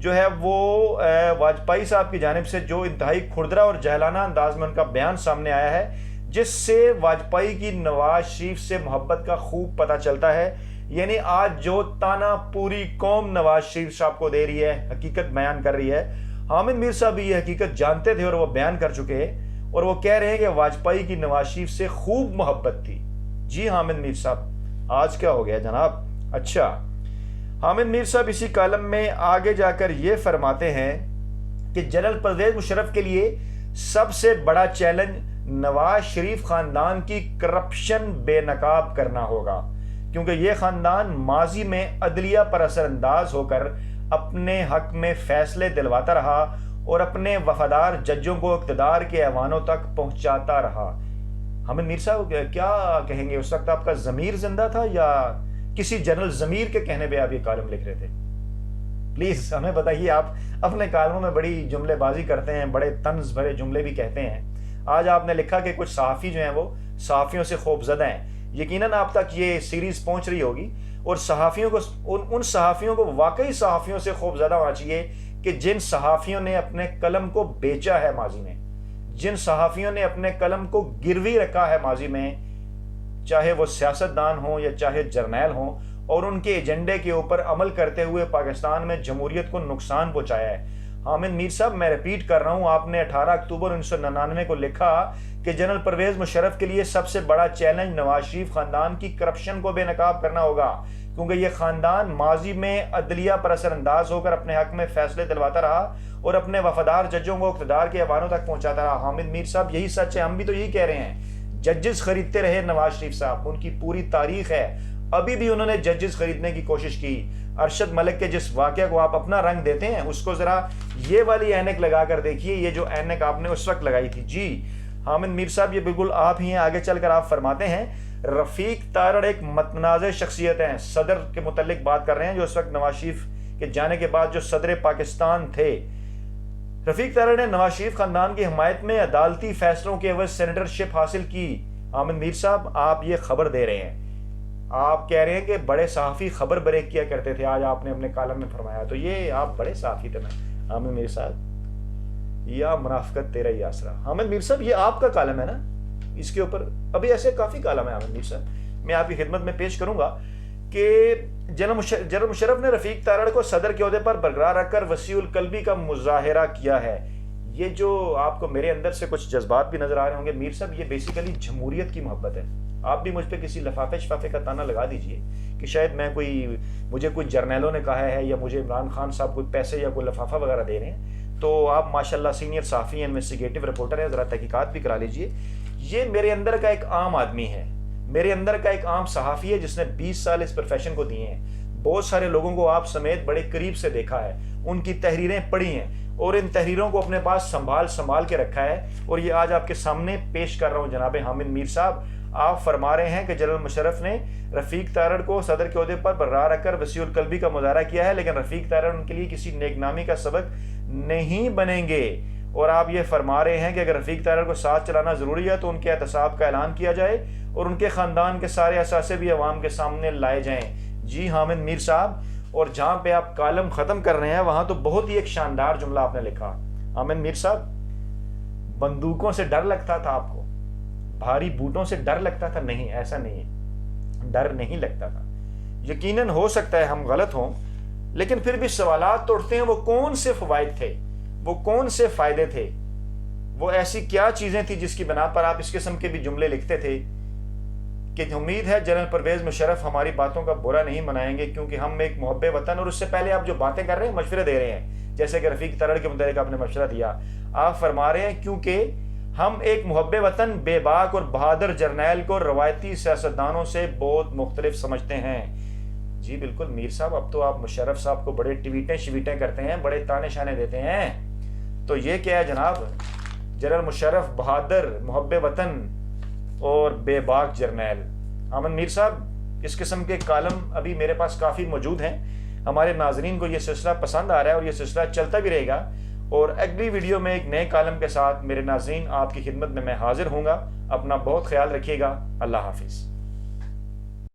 جو ہے وہ واجپئی صاحب کی جانب سے جو انتہائی کھردرا اور جاہلانہ انداز میں ان کا بیان سامنے آیا ہے، جس سے واجپئی کی نواز شریف سے محبت کا خوب پتہ چلتا ہے. یعنی آج جو تانا پوری قوم نواز شریف صاحب کو دے رہی ہے، حقیقت بیان کر رہی ہے، حامد میر صاحب بھی یہ حقیقت جانتے تھے اور وہ بیان کر چکے ہیں، اور وہ کہہ رہے ہیں کہ واجپئی کی نواز شریف سے خوب محبت تھی. جی حامد میر صاحب، آج کیا ہو گیا جناب؟ اچھا، حامد میر صاحب اسی کالم میں آگے جا کر یہ فرماتے ہیں کہ جنرل پرویز مشرف کے لیے سب سے بڑا چیلنج نواز شریف خاندان کی کرپشن بے نقاب کرنا ہوگا، کیونکہ یہ خاندان ماضی میں عدلیہ پر اثر انداز ہو کر اپنے حق میں فیصلے دلواتا رہا اور اپنے وفادار ججوں کو اقتدار کے ایوانوں تک پہنچاتا رہا. حامد میر صاحب کیا کہیں گے؟ اس وقت آپ کا ضمیر زندہ تھا یا کسی جنرل ضمیر کے کہنے پہ آپ یہ کالم لکھ رہے تھے؟ پلیز ہمیں بتائیے. آپ اپنے کالموں میں بڑی جملے بازی کرتے ہیں، بڑے طنز بھرے جملے بھی کہتے ہیں. آج آپ نے لکھا کہ کچھ صحافی جو ہیں وہ صحافیوں سے خوف زدہ ہیں. یقیناً آپ تک یہ سیریز پہنچ رہی ہوگی، اور صحافیوں کو ان صحافیوں کو واقعی صحافیوں سے خوف زدہ ہونا چاہیے کہ جن صحافیوں نے اپنے قلم کو بیچا ہے ماضی میں، جن صحافیوں نے اپنے قلم کو گروی رکھا ہے ماضی میں، چاہے وہ سیاستدان ہوں یا چاہے جرنیل ہوں، اور ان کے ایجنڈے کے اوپر عمل کرتے ہوئے پاکستان میں جمہوریت کو نقصان پہنچایا ہے. حامد میر صاحب، میں ریپیٹ کر رہا ہوں، آپ نے 18 اکتوبر 1999 کو لکھا کہ جنرل پرویز مشرف کے لیے سب سے بڑا چیلنج نواز شریف خاندان کی کرپشن کو بے نقاب کرنا ہوگا، کیونکہ یہ خاندان ماضی میں عدلیہ پر اثر انداز ہو کر اپنے حق میں فیصلے دلواتا رہا اور اپنے وفادار ججوں کو اقتدار کے ایوانوں تک پہنچاتا رہا. حامد میر صاحب، یہی سچ ہے، ہم بھی تو یہی کہہ رہے ہیں. ججز خریدتے رہے نواز شریف صاحب، ان کی پوری تاریخ ہے، ابھی بھی انہوں نے ججز خریدنے کی کوشش کی. ارشد ملک کے جس واقعہ کو آپ اپنا رنگ دیتے ہیں، اس کو ذرا یہ والی اینک لگا کر دیکھیے، یہ جو اینک آپ نے اس وقت لگائی تھی. جی حامد میر صاحب، یہ بالکل آپ ہی ہیں. آگے چل کر آپ فرماتے ہیں رفیق تارڑ ایک متنازع شخصیت ہیں. صدر کے متعلق بات کر رہے ہیں، جو اس وقت نواز شریف کے جانے کے بعد جو صدر پاکستان تھے. رفیق تارڑ نے نواز شریف خاندان کی حمایت میں عدالتی فیصلوں کے عوض سینیٹر شپ حاصل کی. حامد میر صاحب، آپ یہ خبر دے رہے ہیں، آپ کہہ رہے ہیں کہ بڑے صحافی خبر بریک کیا کرتے تھے، آج آپ نے اپنے کالم میں فرمایا، تو یہ آپ بڑے صحافی تھے. حامد میر صاحب، یا منافقت تیرا ہی آسرا. حامد میر صاحب، یہ آپ کا کالم ہے نا، اس کے اوپر ابھی ایسے کافی کالم ہے. حامد میر صاحب، میں آپ کی خدمت میں پیش کروں گا کہ جنرل مشرف نے رفیق تارڑ کو صدر کے عہدے پر برقرار رکھ کر وسیع القلبی کا مظاہرہ کیا ہے. یہ جو آپ کو میرے اندر سے کچھ جذبات بھی نظر آ رہے ہوں گے میر صاحب، یہ بیسیکلی جمہوریت کی محبت ہے. آپ بھی مجھ پہ کسی لفافے شفافے کا تانا لگا دیجئے کہ شاید مجھے کوئی جرنیلوں نے کہا ہے یا مجھے عمران خان صاحب کوئی پیسے یا کوئی لفافہ وغیرہ دے رہے ہیں، تو آپ ماشاءاللہ سینئر صحافی ہیں، انویسٹیگیٹو رپورٹر ہیں، ذرا تحقیقات بھی کرا لیجئے. یہ میرے اندر کا ایک عام آدمی ہے، میرے اندر کا ایک عام صحافی ہے جس نے 20 سال اس پروفیشن کو دیے ہیں. بہت سارے لوگوں کو آپ سمیت بڑے قریب سے دیکھا ہے، ان کی تحریریں پڑھی ہیں اور ان تحریروں کو اپنے پاس سنبھال کے رکھا ہے، اور یہ آج آپ کے سامنے پیش کر رہا ہوں. جناب حامد میر صاحب، آپ فرما رہے ہیں کہ جنرل مشرف نے رفیق تارڑ کو صدر کے عہدے پر برقرار رکھ کر وسیع القلبی کا مظاہرہ کیا ہے، لیکن رفیق تارڑ ان کے لیے کسی نیک نامی کا سبق نہیں بنیں گے. اور آپ یہ فرما رہے ہیں کہ اگر رفیق تارڑ کو ساتھ چلانا ضروری ہے تو ان کے احتساب کا اعلان کیا جائے اور ان کے خاندان کے سارے اثاثے بھی عوام کے سامنے لائے جائیں. جی حامد میر صاحب، اور جہاں پہ آپ کالم ختم کر رہے ہیں وہاں تو بہت ہی ایک شاندار جملہ آپ نے لکھا. حامد میر صاحب، بندوقوں سے ڈر لگتا تھا آپ کو، بھاری بوٹوں سے ڈر لگتا تھا؟ نہیں، ایسا نہیں ہے، ڈر نہیں لگتا تھا. یقیناً ہو سکتا ہے ہم غلط ہوں، لیکن پھر بھی سوالات تو اٹھتے ہیں، وہ کون سے فوائد تھے، وہ کون سے فائدے تھے، وہ ایسی کیا چیزیں تھیں جس کی بنا پر آپ اس قسم کے بھی جملے لکھتے تھے کہ امید ہے جنرل پرویز مشرف ہماری باتوں کا برا نہیں منائیں گے، کیونکہ ہم ایک محب وطن، اور اس سے پہلے آپ جو باتیں کر رہے ہیں مشورے دے رہے ہیں، جیسے کہ رفیق تارڑ کے متعلق آپ نے مشورہ دیا، آپ فرما رہے ہیں کیونکہ ہم ایک محب وطن بے باک اور بہادر جرنیل کو روایتی سیاستدانوں سے بہت مختلف سمجھتے ہیں. جی بالکل میر صاحب، اب تو آپ مشرف صاحب کو بڑے ٹویٹیں کرتے ہیں، بڑے تانے شانے دیتے ہیں. تو یہ کیا ہے جناب؟ جنرل مشرف بہادر، محب وطن اور بے باک جرنیل. حامد میر صاحب، اس قسم کے کالم ابھی میرے پاس کافی موجود ہیں. ہمارے ناظرین کو یہ سلسلہ پسند آ رہا ہے اور یہ سلسلہ چلتا بھی رہے گا، اور اگلی ویڈیو میں ایک نئے کالم کے ساتھ میرے ناظرین آپ کی خدمت میں حاضر ہوں گا. اپنا بہت خیال رکھیے گا. اللہ حافظ.